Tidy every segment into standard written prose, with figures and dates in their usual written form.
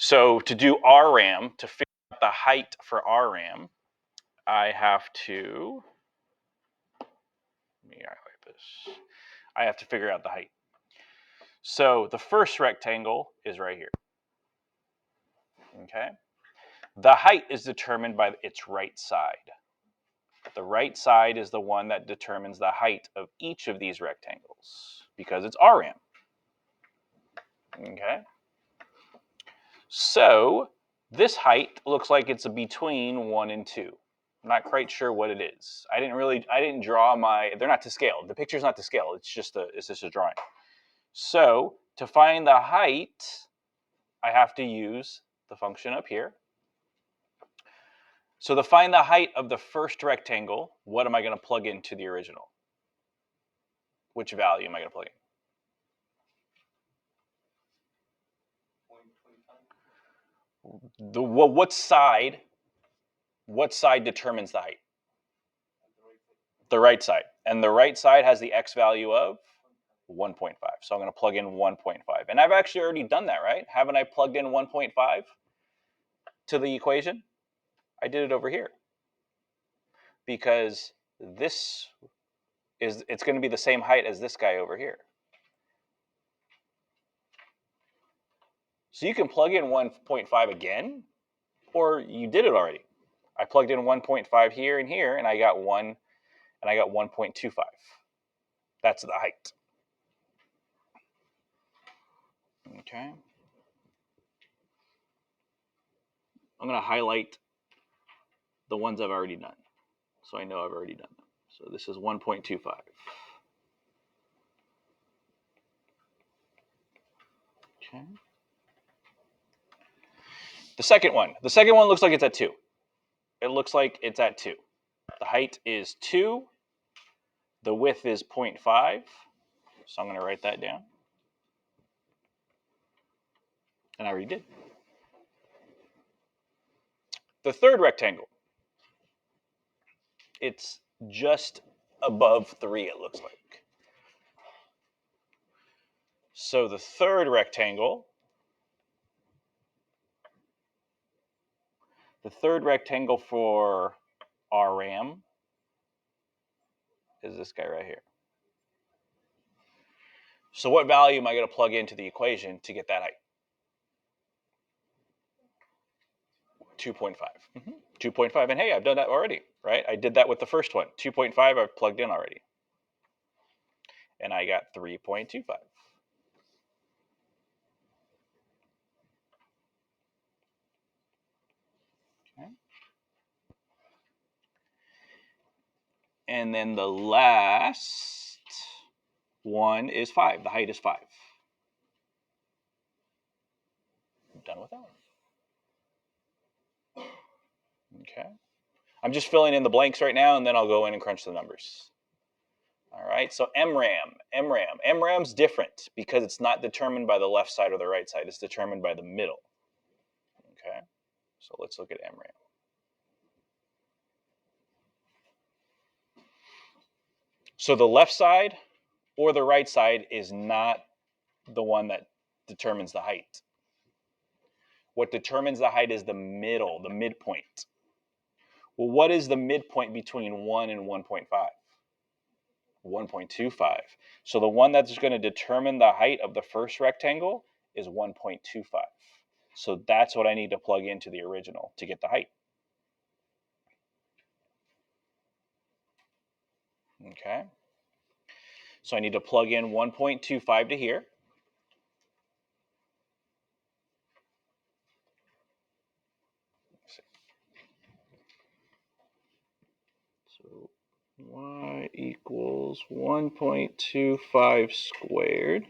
So to do RAM, to figure out the height for RAM, I have to, let me highlight this. I have to figure out the height. So the first rectangle is right here. Okay. The height is determined by its right side. The right side is the one that determines the height of each of these rectangles because it's RAM. Okay. So this height looks like it's between 1 and 2. I'm not quite sure what it is. I didn't draw they're not to scale. The picture's not to scale. It's just a drawing. So to find the height, I have to use the function up here. So to find the height of the first rectangle, what am I going to plug into the original? Which value am I going to plug in? What side determines the height? The right side. And the right side has the x value of 1.5. So I'm going to plug in 1.5. And I've actually already done that, right? Haven't I plugged in 1.5 to the equation? I did it over here. Because it's going to be the same height as this guy over here. So you can plug in 1.5 again, or you did it already. I plugged in 1.5 here and here, and I got 1.25. That's the height. Okay. I'm going to highlight the ones I've already done, so I know I've already done them. So this is 1.25. Okay. The second one looks like it's at 2. It looks like it's at 2. The height is 2. The width is 0.5. So I'm going to write that down. And I already did. The third rectangle, it's just above 3, it looks like. So the third rectangle, for RAM is this guy right here. So what value am I going to plug into the equation to get that height? 2.5. 2.5. And hey, I've done that already, right? I did that with the first one. 2.5 I've plugged in already. And I got 3.25. Okay. And then the last one is 5. The height is 5. I'm done with that one. Okay. I'm just filling in the blanks right now, and then I'll go in and crunch the numbers. All right, so MRAM's different because it's not determined by the left side or the right side. It's determined by the middle. Okay, so let's look at MRAM. So the left side or the right side is not the one that determines the height. What determines the height is the middle, the midpoint. Well, what is the midpoint between 1 and 1.5? 1.25. So the one that's going to determine the height of the first rectangle is 1.25. So that's what I need to plug into the original to get the height. Okay. So I need to plug in 1.25 to here. So y equals 1.25 squared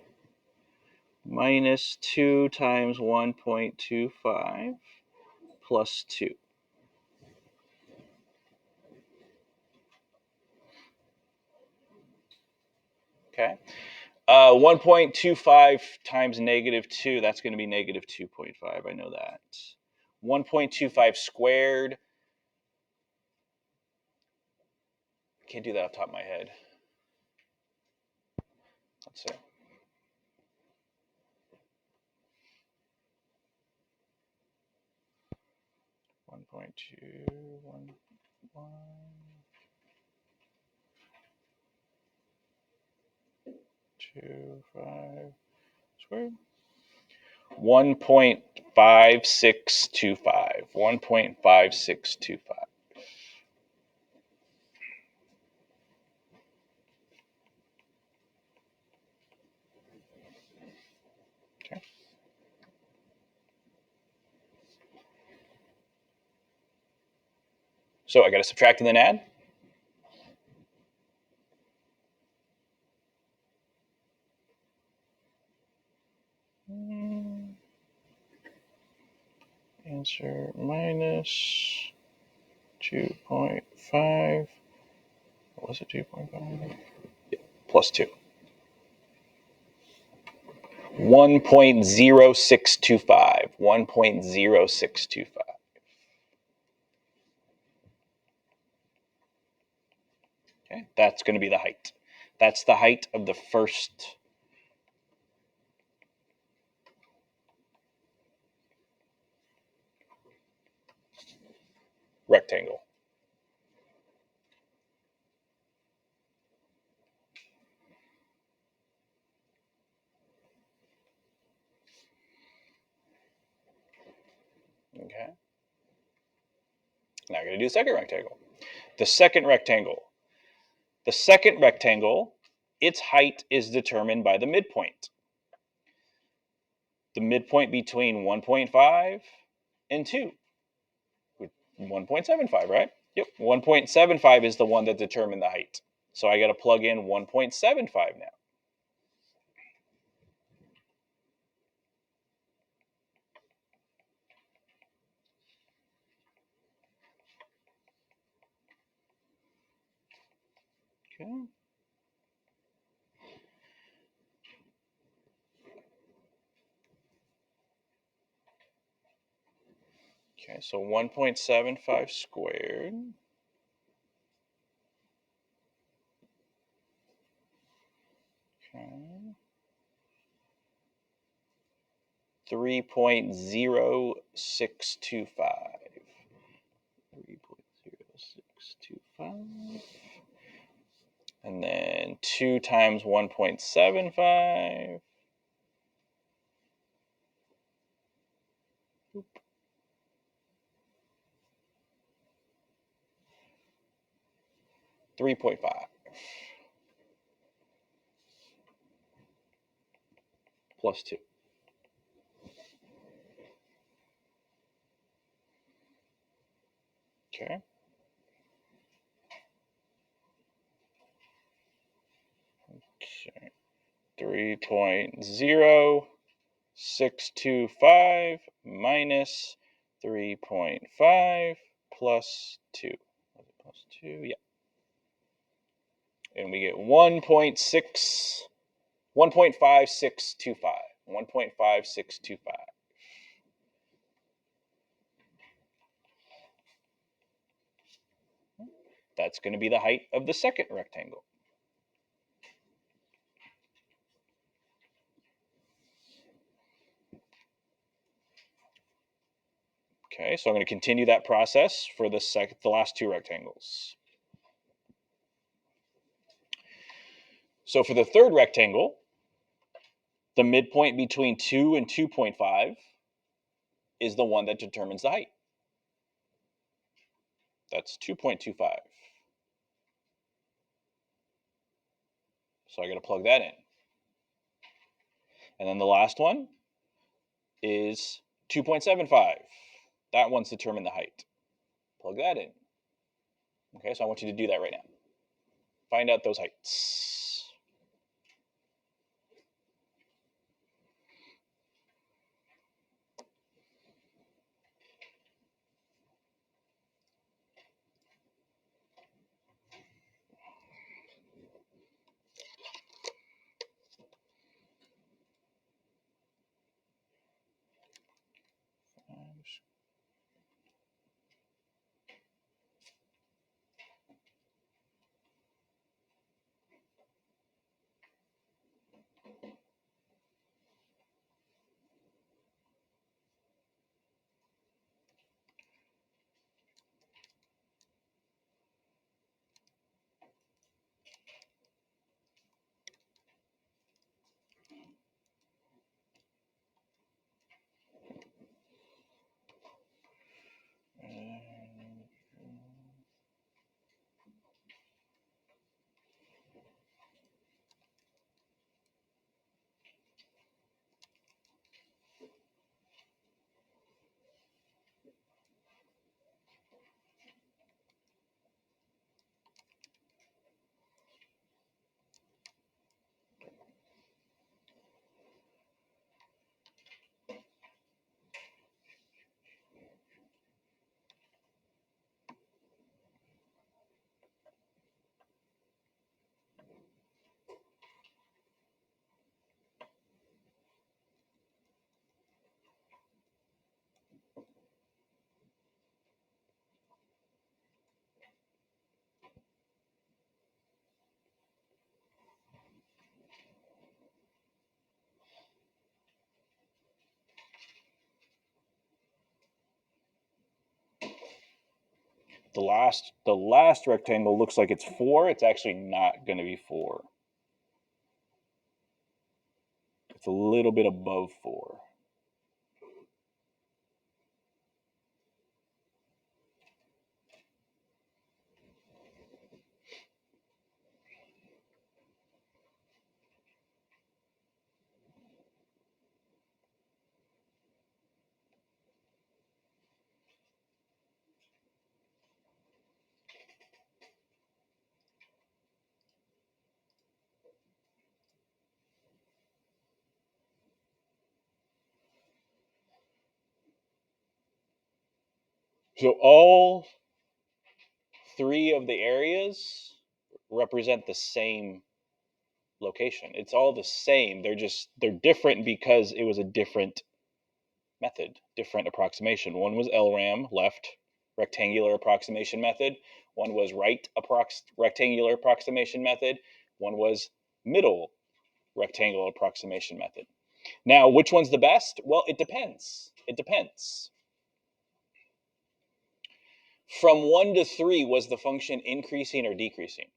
minus 2 times 1.25 plus 2. Okay. 1.25 times negative 2, that's going to be negative 2.5. I know that. 1.25 squared. I can't do that off the top of my head. Let's see. 1.225 squared. 1.5625. 1.5625. Okay. So I got to subtract and then add. Answer minus 2.5. What was it? 2.5? Yeah, plus 2. 1.0625. 1.0625. Okay, that's going to be the height. That's the height of the first rectangle. Okay. Now I'm going to do the second rectangle. The second rectangle. The second rectangle, its height is determined by the midpoint. The midpoint between 1.5 and 2. 1.75, right? Yep. 1.75 is the one that determined the height. So I got to plug in 1.75 now. Okay. Okay, so 1.75 squared. Okay. 3.0625. 3.0625. And then 2 times 1.75. 3.5 plus 2. Okay. Okay. 3.0625 minus 3.5 plus 2. Plus 2, yeah. And we get 1.5625. 1.5625. That's going to be the height of the second rectangle. Okay, so I'm going to continue that process for the last 2 rectangles. So for the third rectangle, the midpoint between 2 and 2.5 is the one that determines the height. That's 2.25. So I got to plug that in. And then the last one is 2.75. That one's determined the height. Plug that in. Okay, so I want you to do that right now. Find out those heights. The last rectangle looks like it's 4. It's actually not going to be 4. It's a little bit above 4. So all 3 of the areas represent the same location. It's all the same. They're different because it was a different method, different approximation. One was LRAM, left rectangular approximation method. One was right rectangular approximation method. One was middle rectangular approximation method. Now, which one's the best? Well, it depends. It depends. From 1 to 3, was the function increasing or decreasing?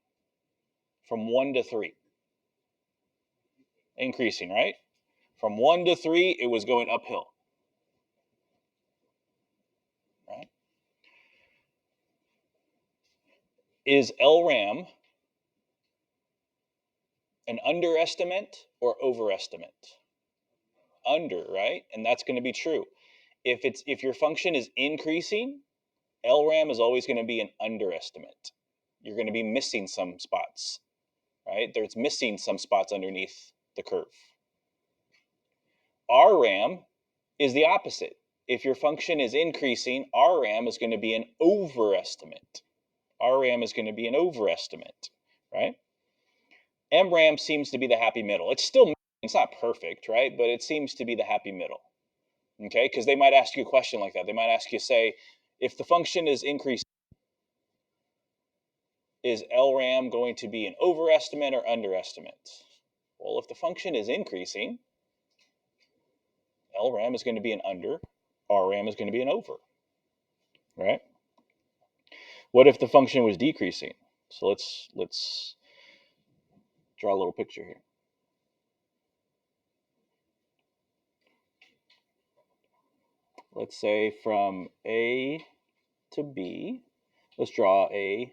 From 1 to 3. Increasing, right? From 1 to 3, it was going uphill. Right? Is LRAM an underestimate or overestimate? Under, right? And that's going to be true. If your function is increasing, LRAM is always going to be an underestimate. You're going to be missing some spots, right? There's missing some spots underneath the curve. RRAM is the opposite. If your function is increasing, RRAM is going to be an overestimate. RRAM is going to be an overestimate, right? MRAM seems to be the happy middle. It's not perfect, right? But it seems to be the happy middle, okay? Because they might ask you a question like that. They might ask you, say, if the function is increasing, is LRAM going to be an overestimate or underestimate? Well, if the function is increasing, LRAM is going to be an under, RRAM is going to be an over, right? What if the function was decreasing? So let's draw a little picture here. Let's say from A to B, let's draw a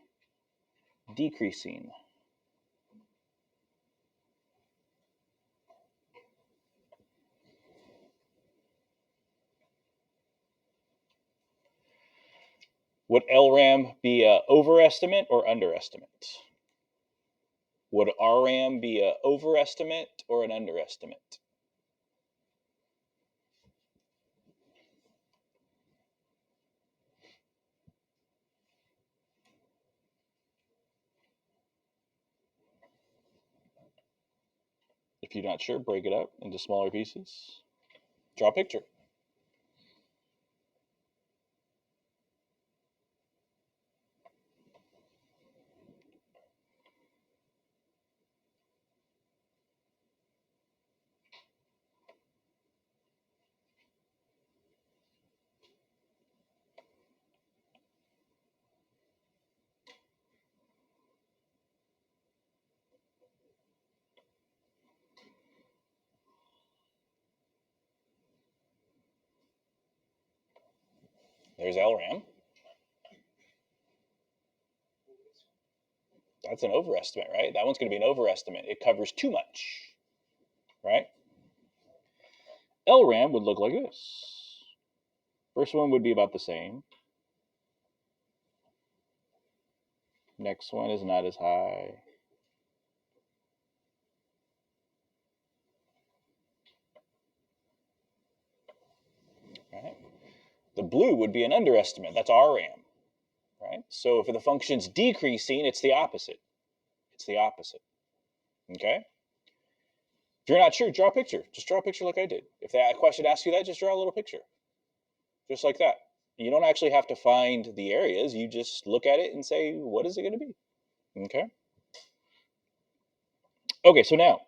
decreasing. Would LRAM be an overestimate or underestimate? Would RRAM be an overestimate or an underestimate? If you're not sure, break it up into smaller pieces. Draw a picture. There's LRAM. That's an overestimate, right? That one's going to be an overestimate. It covers too much, right? LRAM would look like this. First one would be about the same. Next one is not as high. Right? The blue would be an underestimate. That's RRAM. Right? So if the function's decreasing, it's the opposite. It's the opposite. Okay? If you're not sure, draw a picture. Just draw a picture like I did. If that question asks you that, just draw a little picture. Just like that. You don't actually have to find the areas. You just look at it and say, what is it going to be? Okay? Okay, so now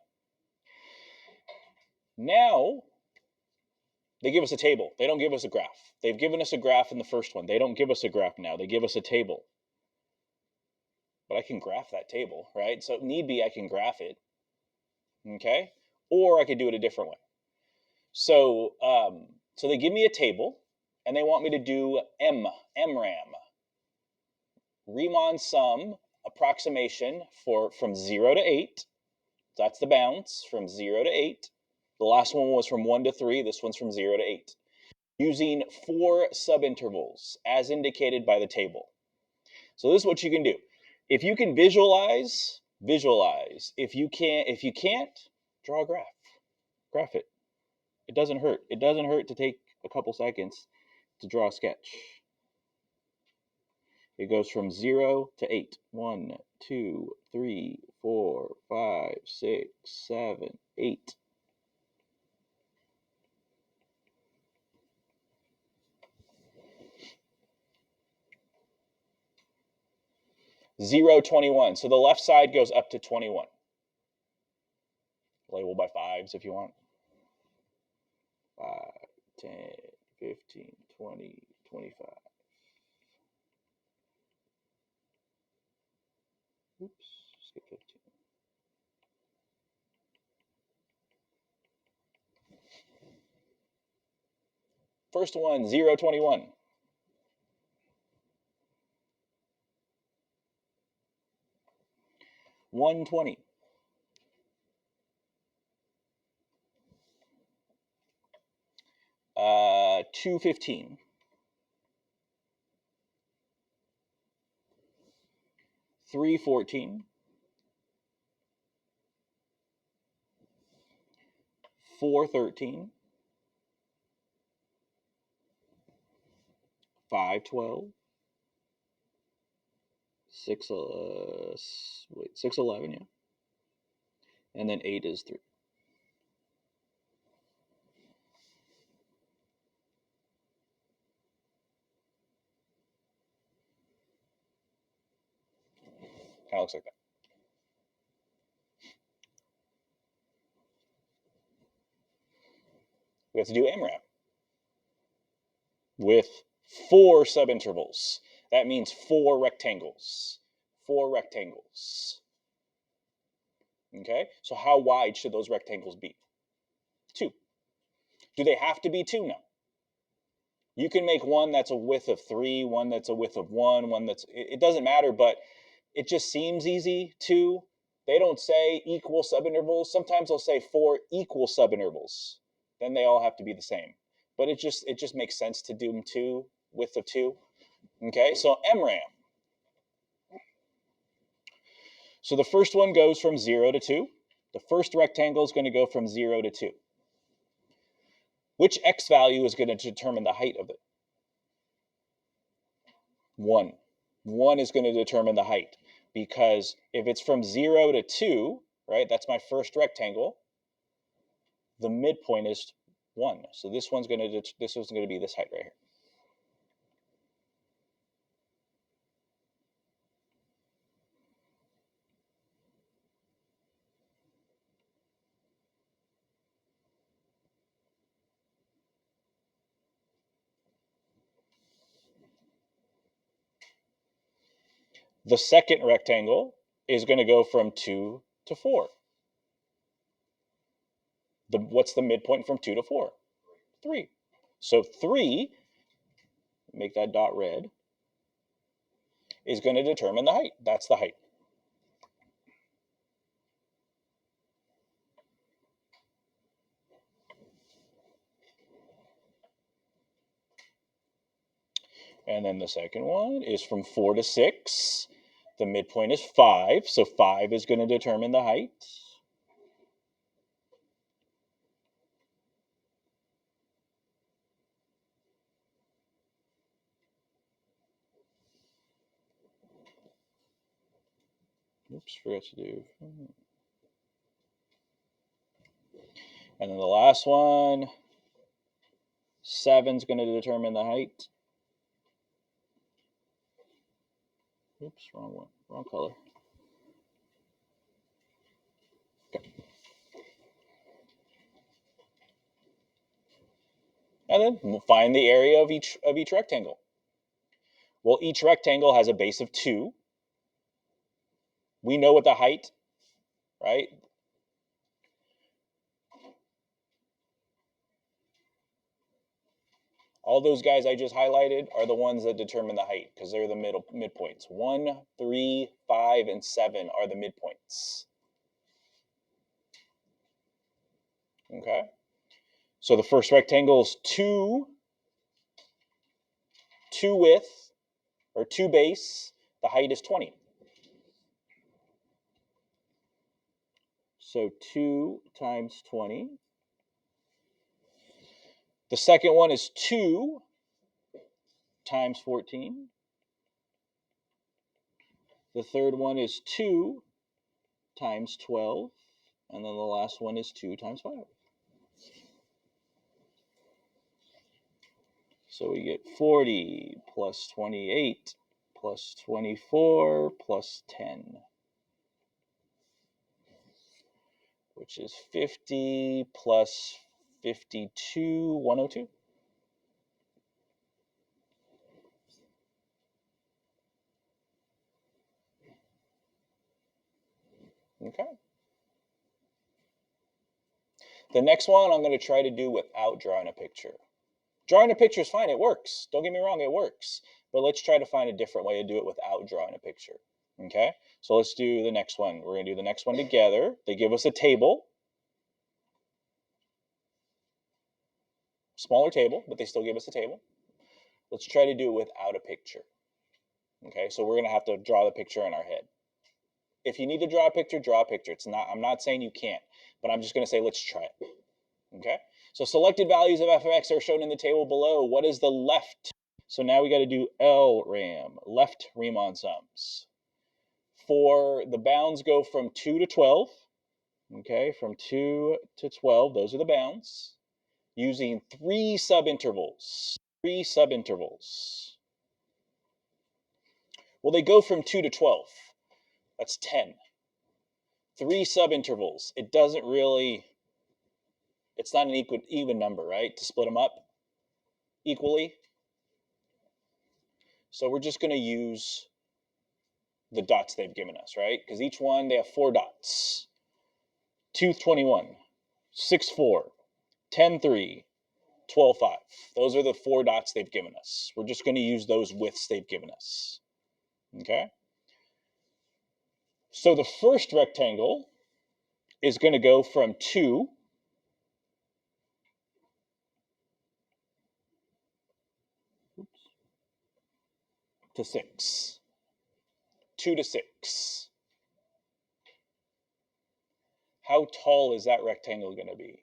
They give us a table. They don't give us a graph. They've given us a graph in the first one. They don't give us a graph now. They give us a table. But I can graph that table, right? So if need be, I can graph it, okay? Or I could do it a different way. So, so they give me a table, and they want me to do MRAM, Riemann sum approximation from 0 to 8. That's the bounds from 0 to 8. The last one was from 1 to 3. This one's from 0 to 8. Using 4 subintervals as indicated by the table. So this is what you can do. If you can visualize, visualize. If you can't, draw a graph. Graph it. It doesn't hurt. It doesn't hurt to take a couple seconds to draw a sketch. It goes from 0 to 8. 1, 2, 3, 4, 5, 6, 7, 8. Zero, 21. So the left side goes up to 21. Label by 5s if you want. 5, 10, 15, 20, 25. Oops, skip 15. First one, 0, 21. $120. 215. 314. 413. 512. 611, yeah. And then 8 is 3. Kind of looks like that. We have to do MRAM with 4 subintervals. That means 4 rectangles. 4 rectangles. Okay, so how wide should those rectangles be? 2. Do they have to be 2? No. You can make one that's a width of 3, one that's a width of 1, one that's, it doesn't matter, but it just seems easy. 2. They don't say equal subintervals. Sometimes they'll say 4 equal subintervals. Then they all have to be the same. But it just makes sense to do them 2, width of 2. Okay, so MRAM. So the first one goes from 0 to 2. The first rectangle is going to go from 0 to 2. Which x value is going to determine the height of it? 1. 1 is going to determine the height, because if it's from 0 to 2, right, that's my first rectangle, the midpoint is 1. So this one's going to be this height right here. The second rectangle is going to go from 2 to 4. What's the midpoint from 2 to 4? 3. So 3, make that dot red, is going to determine the height. That's the height. And then the second one is from 4 to 6. The midpoint is 5, so 5 is going to determine the height. Oops, forgot to do. And then the last one, 7 is going to determine the height. Oops, wrong one, wrong color. Okay. And then find the area of each rectangle. Well, each rectangle has a base of 2. We know what the height, right? All those guys I just highlighted are the ones that determine the height because they're the midpoints. 1, 3, 5, and 7 are the midpoints. Okay? So the first rectangle is 2 width, or 2 base. The height is 20. So 2 times 20. The second one is 2 times 14. The third one is 2 times 12. And then the last one is 2 times 5. So we get 40 plus 28 plus 24 plus 10, which is 50 plus 52, 102. Okay. The next one I'm going to try to do without drawing a picture. Drawing a picture is fine. It works. Don't get me wrong. It works. But let's try to find a different way to do it without drawing a picture. Okay? So let's do the next one. We're going to do the next one together. They give us a table. Smaller table, but they still give us a table. Let's try to do it without a picture. Okay? So we're going to have to draw the picture in our head. If you need to draw a picture, draw a picture. I'm not saying you can't, but I'm just going to say let's try it. Okay? So selected values of f of x are shown in the table below. What is the left? So now we got to do LRAM, left Riemann sums. For the bounds go from 2 to 12. Okay, from 2 to 12, those are the bounds. Using 3 subintervals. 3 subintervals. Well, they go from 2 to 12. That's 10. 3 subintervals. It doesn't really, it's not an even number, right? To split them up equally. So we're just going to use the dots they've given us, right? Because each one, they have 4 dots. 221, 6-4, 10-3, 12-5. Those are the 4 dots they've given us. We're just going to use those widths they've given us. Okay? So the first rectangle is going to go from 2 to 6. 2 to 6. How tall is that rectangle going to be?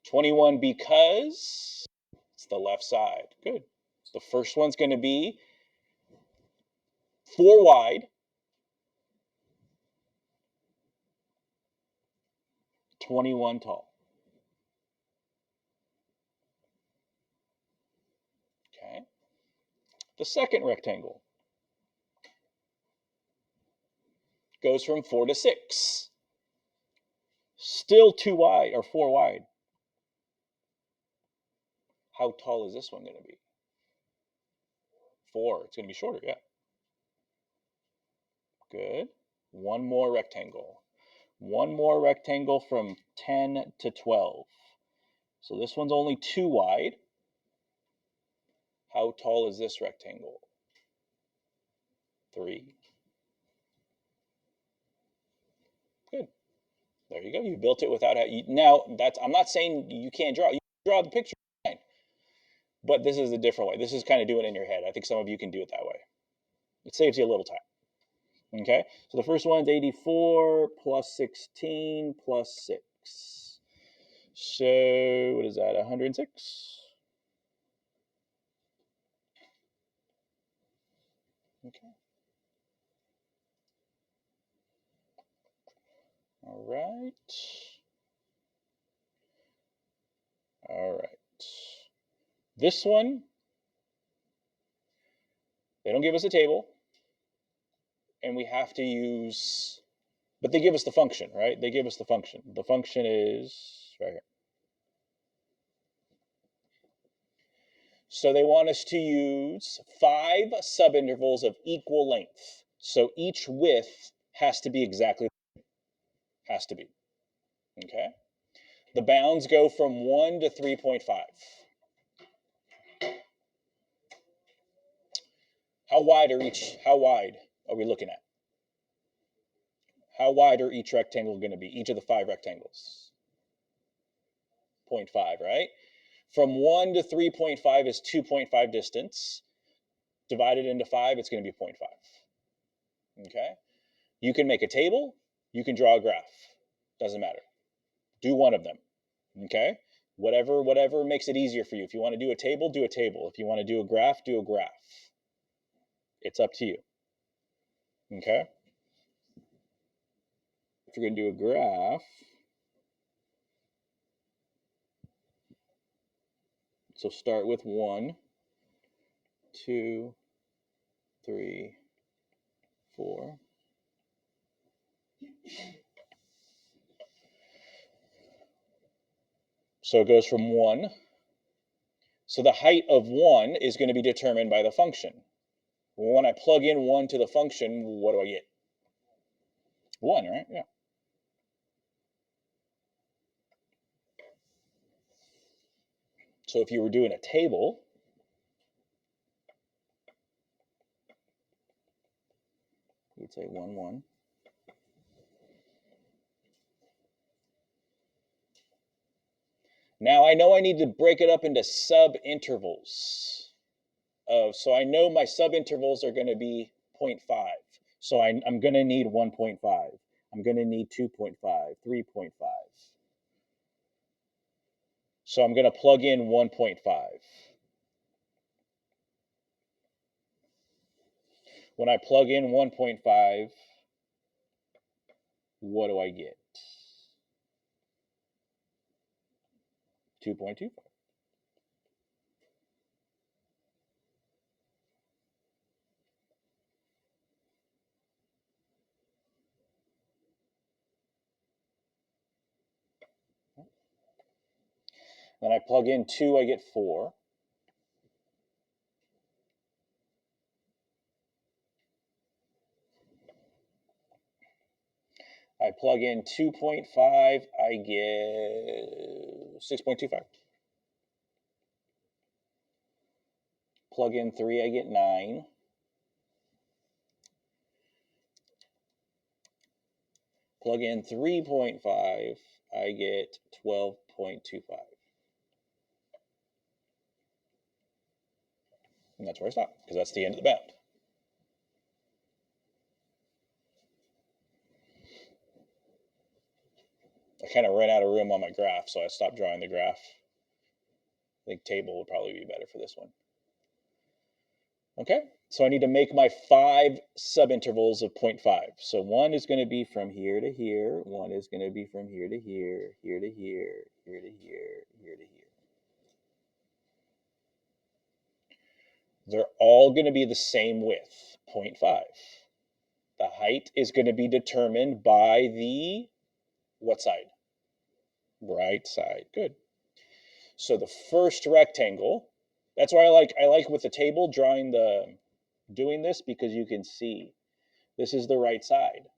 21 because it's the left side. Good. The first one's going to be 4 wide, 21 tall. Okay. The second rectangle goes from 4 to 6. Still 2 wide or 4 wide. How tall is this one going to be? 4. It's going to be shorter, yeah. Good. One more rectangle. One more rectangle from 10 to 12. So this one's only 2 wide. How tall is this rectangle? 3. Good. There you go. You built it without now. I'm not saying you can't draw. You can draw the picture, fine. But this is a different way. This is kind of doing it in your head. I think some of you can do it that way. It saves you a little time. Okay. So the first one's 84 plus 16 plus 6. So what is that? 106. Okay. All right. All right. This one, they don't give us a table, and we have to use, but they give us the function, right? They give us the function. The function is right here. So they want us to use 5 subintervals of equal length. So each width has to be exactly, has to be, okay? The bounds go from 1 to 3.5. How wide are we looking at? How wide are each rectangle going to be? Each of the 5 rectangles? 0.5, right? From 1 to 3.5 is 2.5 distance. Divided into 5, it's going to be 0.5. Okay? You can make a table. You can draw a graph. Doesn't matter. Do one of them. Okay? Whatever makes it easier for you. If you want to do a table, do a table. If you want to do a graph, do a graph. It's up to you. Okay? If you're going to do a graph, so start with 1, 2, 3, 4. So it goes from 1. So the height of 1 is going to be determined by the function. When I plug in 1 to the function, what do I get? 1, right? Yeah. So if you were doing a table, you'd say 1, 1. Now I know I need to break it up into subintervals. So I know my subintervals are going to be 0.5. So I'm going to need 1.5. I'm going to need 2.5, 3.5. So I'm going to plug in 1.5. When I plug in 1.5, what do I get? 2.25. Then I plug in 2, I get 4. I plug in 2.5, I get 6.25. Plug in 3, I get 9. Plug in 3.5, I get 12.25. And that's where I stop, because that's the end of the bound. I kind of ran out of room on my graph, so I stopped drawing the graph. I think table would probably be better for this one. Okay, so I need to make my 5 subintervals of 0.5. So 1 is going to be from here to here. 1 is going to be from here to here, here to here, here to here, here to here. They're all going to be the same width, 0.5. The height is going to be determined by the, what side? Right side. Good. So the first rectangle, that's why I like with the table doing this, because you can see this is the right side.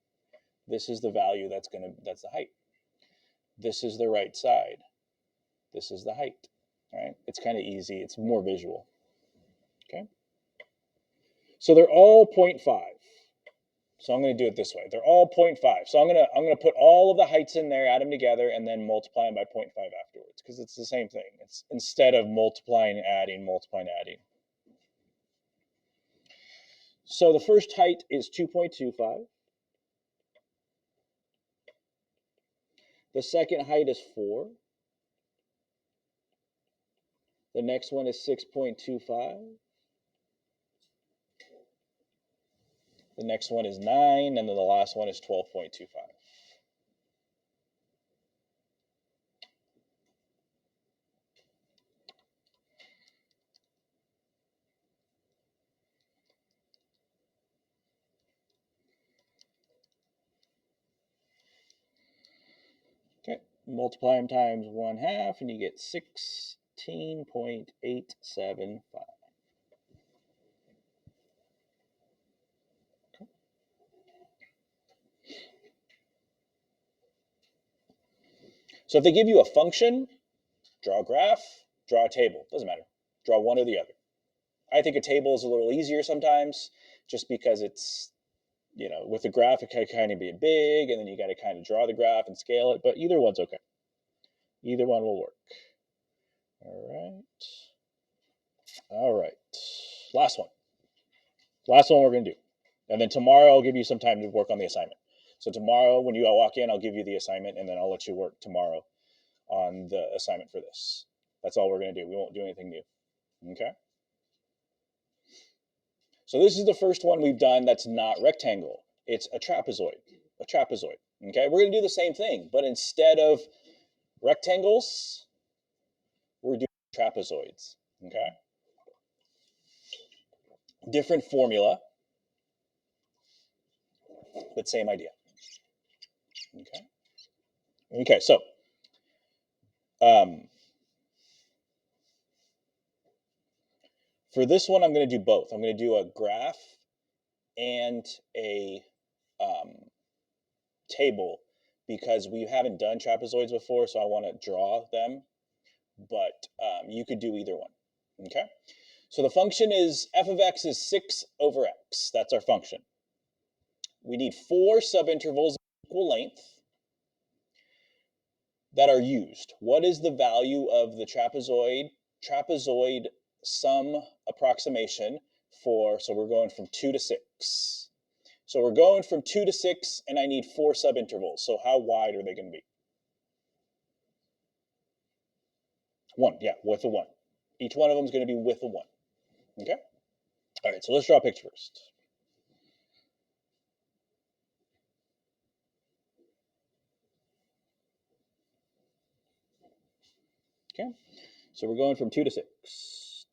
This is the value that's the height. This is the right side. This is the height. All right? It's kind of easy. It's more visual. Okay? So they're all 0.5. So I'm going to do it this way. They're all 0.5. So I'm going to put all of the heights in there, add them together, and then multiply them by 0.5 afterwards, because it's the same thing. It's instead of multiplying, adding. So the first height is 2.25. The second height is 4. The next one is 6.25. The next one is 9, and then the last one is 12.25. Okay, multiply them times 1/2, and you get 6. 15.875. So if they give you a function, draw a graph, draw a table. Doesn't matter. Draw one or the other. I think a table is a little easier sometimes just because it's, you know, with the graph, it can kind of be big, and then you got to kind of draw the graph and scale it, but either one's okay. Either one will work. All right. Last one we're going to do. And then tomorrow I'll give you some time to work on the assignment. So tomorrow when you walk in, I'll give you the assignment, and then I'll let you work tomorrow on the assignment for this. That's all we're going to do. We won't do anything new. Okay? So this is the first one we've done that's not rectangle. It's a trapezoid. Okay? We're going to do the same thing, but instead of rectangles, we're doing trapezoids. Okay? Different formula, but same idea. Okay, so for this one, I'm going to do both. I'm going to do a graph and a table because we haven't done trapezoids before, so I want to draw them, but you could do either one. Okay, so the function is f of x is 6 over x. That's our function. We need 4 subintervals of equal length that are used. What is the value of the trapezoid sum approximation for, so we're going from 2 to 6. So we're going from 2 to 6, and I need 4 subintervals. So how wide are they going to be? 1, yeah, width of 1. Each one of them is going to be width of 1. Okay? All right, so let's draw a picture first. Okay, so we're going from 2 to 6.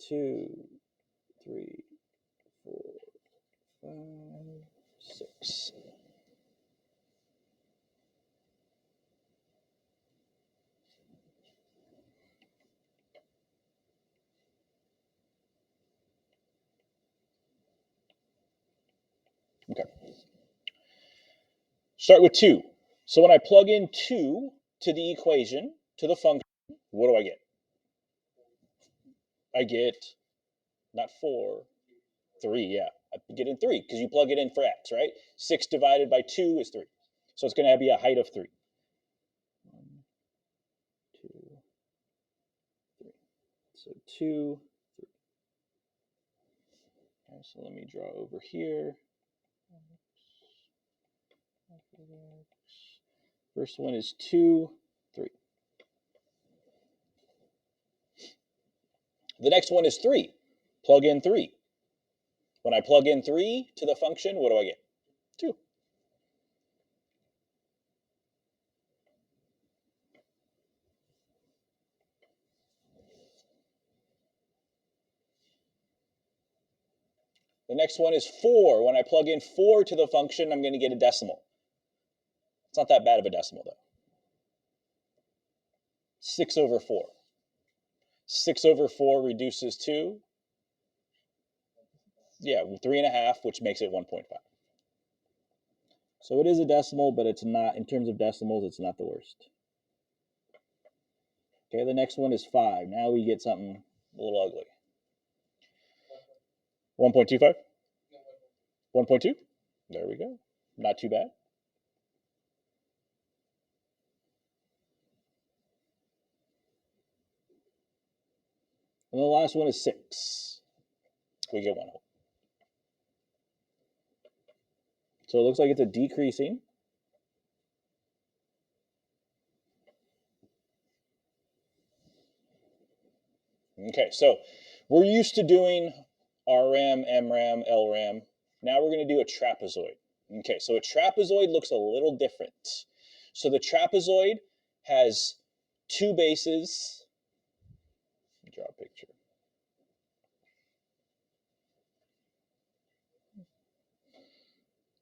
2, 3, 4, 5, 6. Okay. Start with 2. So when I plug in 2 to the equation, to the function, what do I get? I get not 4, 3, yeah. I get in 3 because you plug it in for x, right? 6 divided by 2 is 3. So it's going to be a height of 3. 1, 2, 3. So 2, 3. Okay, so let me draw over here. First one is 2, 3. The next one is 3. Plug in 3. When I plug in 3 to the function, what do I get? 2. The next one is 4. When I plug in 4 to the function, I'm going to get a decimal. It's not that bad of a decimal, though. 6 over 4. 6 over 4 reduces to, yeah, 3.5, which makes it 1.5. So it is a decimal, but it's not, in terms of decimals, it's not the worst. Okay, the next one is 5. Now we get something a little ugly. 1.25? 1.2? There we go. Not too bad. And the last one is 6. We get 1 whole. So it looks like it's a decreasing. Okay, so we're used to doing RM, MRAM, LRAM. Now we're going to do a trapezoid. Okay, so a trapezoid looks a little different. So the trapezoid has 2 bases. Let me draw a picture.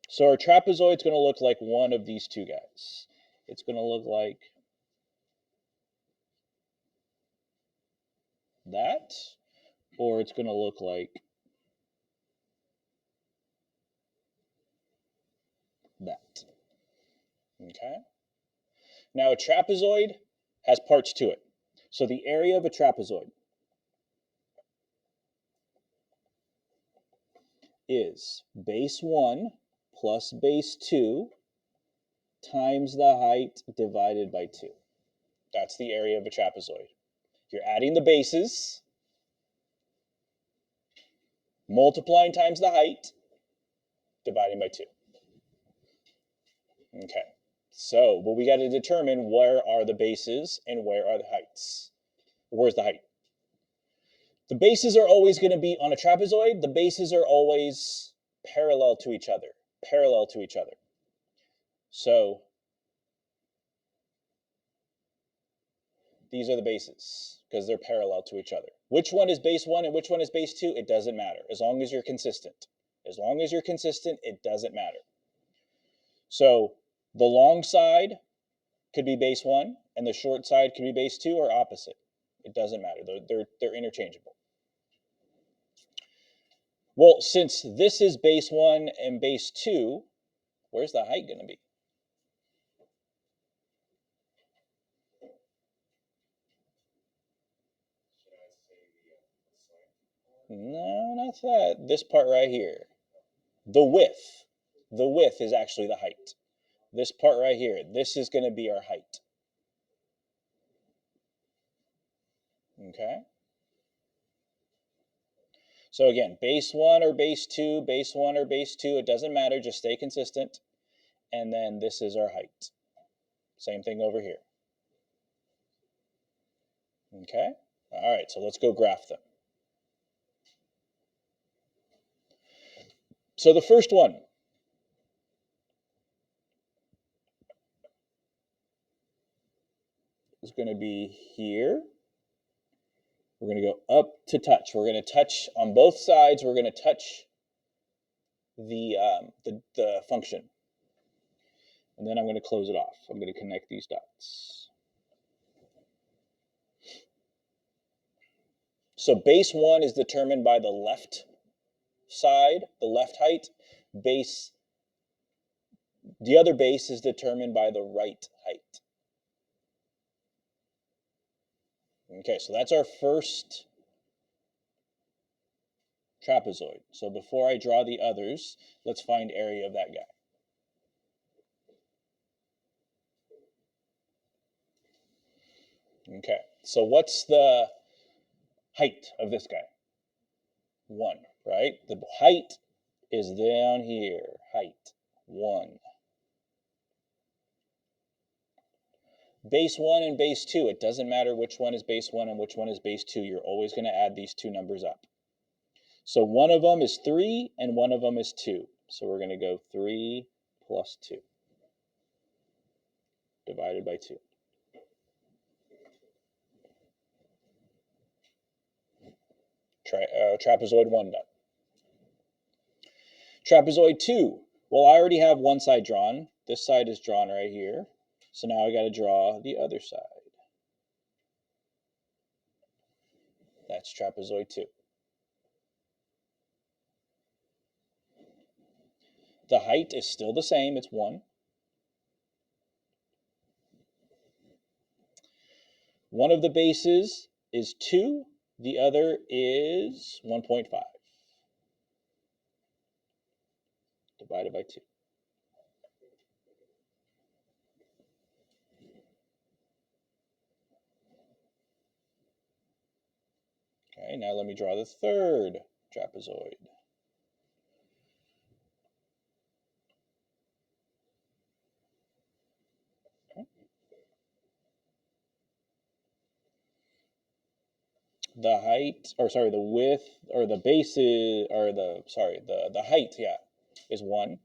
So our trapezoid is going to look like one of these 2 guys. It's going to look like that, or it's going to look like that. Okay? Now a trapezoid has parts to it. So the area of a trapezoid is base 1 plus base 2 times the height divided by 2. That's the area of a trapezoid. You're adding the bases, multiplying times the height, dividing by 2. Okay, so but we got to determine where are the bases and where are the heights. Where's the height? The bases are always going to be on a trapezoid. The bases are always parallel to each other. Parallel to each other. So these are the bases because they're parallel to each other. Which one is base 1 and which one is base 2? It doesn't matter as long as you're consistent. As long as you're consistent, it doesn't matter. So the long side could be base 1 and the short side could be base 2 or opposite. It doesn't matter. They're interchangeable. Well, since this is base 1 and base 2, where's the height going to be? No, not that. This part right here. The width. The width is actually the height. This part right here, this is going to be our height. Okay? So again, base 1 or base 2, base 1 or base 2, it doesn't matter, just stay consistent. And then this is our height. Same thing over here. Okay? All right, so let's go graph them. So the first one is going to be here. We're going to go up to touch. We're going to touch on both sides. We're going to touch the function. And then I'm going to close it off. I'm going to connect these dots. So base 1 is determined by the left side, the left height. The other base is determined by the right height. Okay, so that's our first trapezoid. So before I draw the others, let's find area of that guy. Okay, so what's the height of this guy? 1, right? The height is down here. Height, 1. Base 1 and base 2, it doesn't matter which one is base 1 and which one is base 2. You're always going to add these two numbers up. So one of them is 3 and one of them is 2. So we're going to go 3 plus 2 divided by 2. Trapezoid 1 done. Trapezoid 2. Well, I already have one side drawn. This side is drawn right here. So now I got to draw the other side. That's trapezoid 2. The height is still the same. It's 1. One of the bases is 2. The other is 1.5 divided by 2. Okay, now let me draw the third trapezoid. Okay. The height, or sorry, the width, or the bases, or the height, yeah, is 1.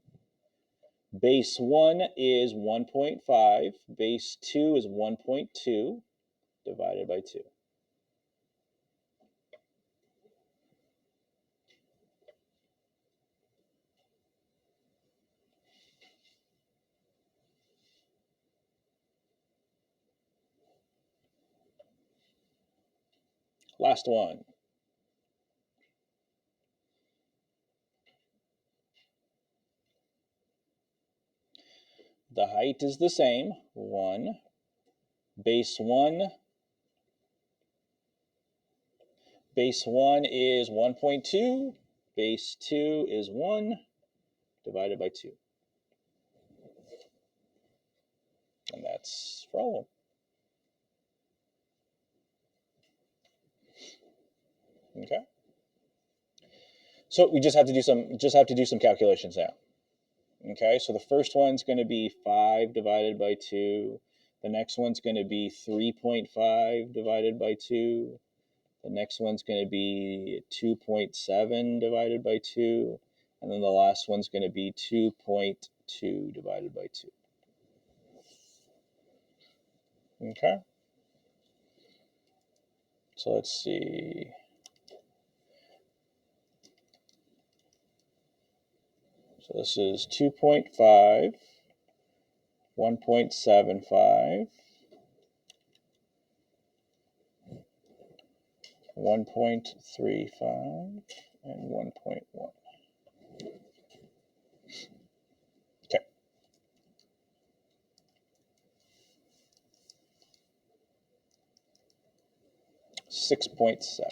Base 1 is 1.5. Base 2 is 1.2 divided by 2. Last one. The height is the same, 1. Base 1 is 1.2. Base 2 is 1 divided by 2. And that's for all of them. Okay. So we just have to do some calculations now. Okay, so the first one's going to be 5 divided by 2. The next one's going to be 3.5 divided by 2. The next one's going to be 2.7 divided by 2. And then the last one's going to be 2.2 divided by 2. Okay. So let's see. So this is 2.5, 1.75, 1.35, and 1.1. Okay. $6.7.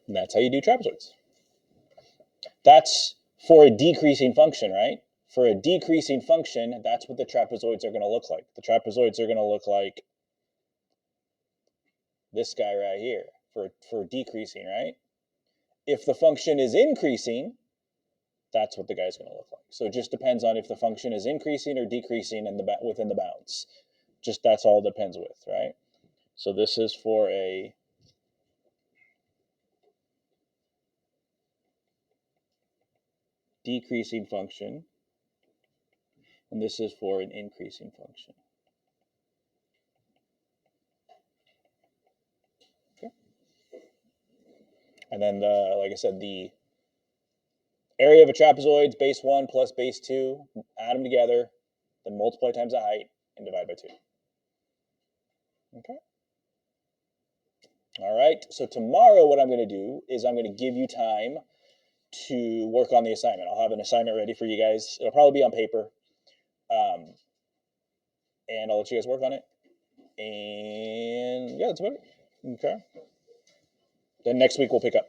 And that's how you do trapezoids. That's for a decreasing function, right? For a decreasing function, that's what the trapezoids are going to look like. The trapezoids are going to look like this guy right here for decreasing, right? If the function is increasing, that's what the guy's going to look like. So it just depends on if the function is increasing or decreasing within the bounds. Just that's all it depends with, right? So this is for a decreasing function, and this is for an increasing function. Okay. And then, like I said, the area of a trapezoid is base 1 plus base 2. Add them together, then multiply times the height, and divide by 2. Okay. All right. So tomorrow what I'm going to do is I'm going to give you time to work on the assignment. I'll have an assignment ready for you guys. It'll probably be on paper. And I'll let you guys work on it. And yeah, that's about it. Okay. Then next week we'll pick up.